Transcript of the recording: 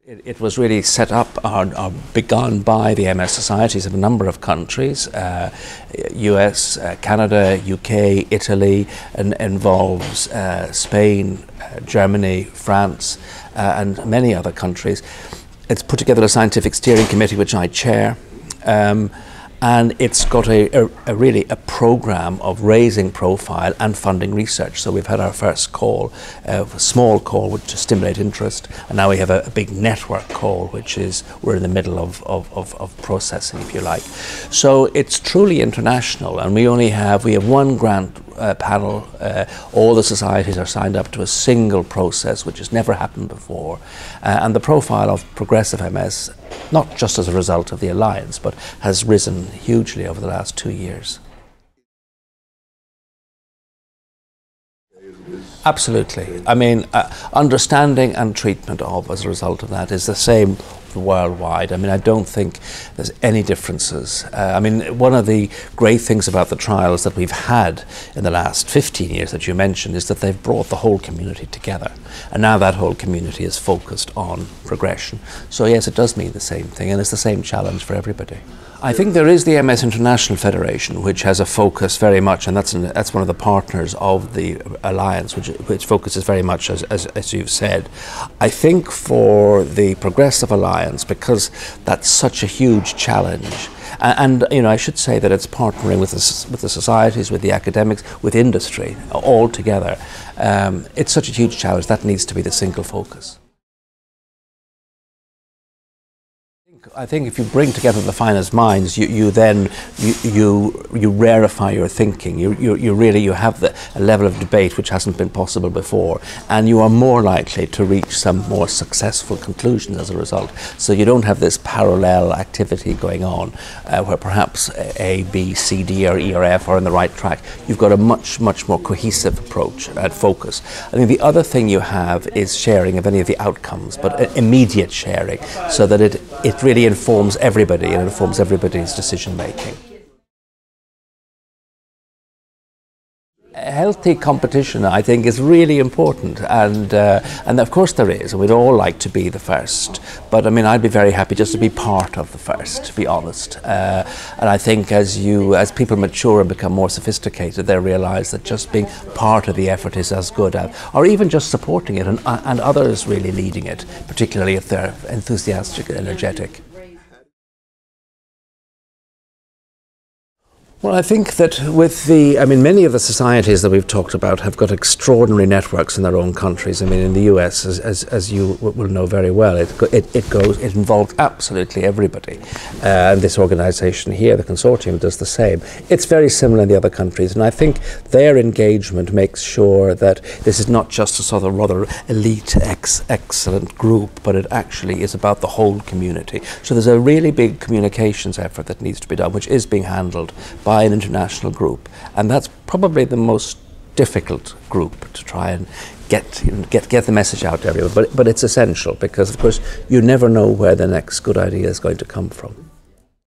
It was really set up or begun by the MS societies of a number of countries, US, Canada, UK, Italy, and involves Spain, Germany, France, and many other countries. It's put together a scientific steering committee which I chair. And it's got really a program of raising profile and funding research. So we've had our first call, a small call to stimulate interest, and now we have a big network call, which is we're in the middle of processing, if you like. So it's truly international, and we have one grant panel. All the societies are signed up to a single process, which has never happened before, and the profile of progressive MS, not just as a result of the alliance, but has risen hugely over the last 2 years. Absolutely. I mean, understanding and treatment of as a result of that is the same worldwide. I mean, I don't think there's any differences. I mean, one of the great things about the trials that we've had in the last 15 years that you mentioned is that they've brought the whole community together. And now that whole community is focused on progression. So yes, it does mean the same thing, and it's the same challenge for everybody. I think there is the MS International Federation, which has a focus very much, and that's one of the partners of the alliance, which focuses very much, as you've said. I think for the Progressive Alliance, because that's such a huge challenge, and you know, I should say that it's partnering with the societies, with the academics, with industry, all together. It's such a huge challenge that needs to be the single focus. I think if you bring together the finest minds, you rarefy your thinking. You have a level of debate which hasn't been possible before, and you are more likely to reach some more successful conclusions as a result. So you don't have this parallel activity going on where perhaps A, B, C, D, or E, or F are on the right track. You've got a much more cohesive approach and focus. I think the other thing you have is sharing of any of the outcomes, but immediate sharing, so that it really informs everybody and informs everybody's decision making. Healthy competition, I think, is really important, and of course there is, and we'd all like to be the first, but I mean, I'd be very happy just to be part of the first, to be honest. And I think as people mature and become more sophisticated, they realise that just being part of the effort is as good as, or even just supporting it, and others really leading it, particularly if they're enthusiastic and energetic. Well, I think that many of the societies that we've talked about have got extraordinary networks in their own countries. I mean, in the US, as you will know very well, it involves absolutely everybody. And this organisation here, the consortium, does the same. It's very similar in the other countries, and I think their engagement makes sure that this is not just a sort of rather elite, excellent group, but it actually is about the whole community. So there's a really big communications effort that needs to be done, which is being handled by an international group, and that's probably the most difficult group to try and get the message out to everyone. But it's essential, because of course you never know where the next good idea is going to come from.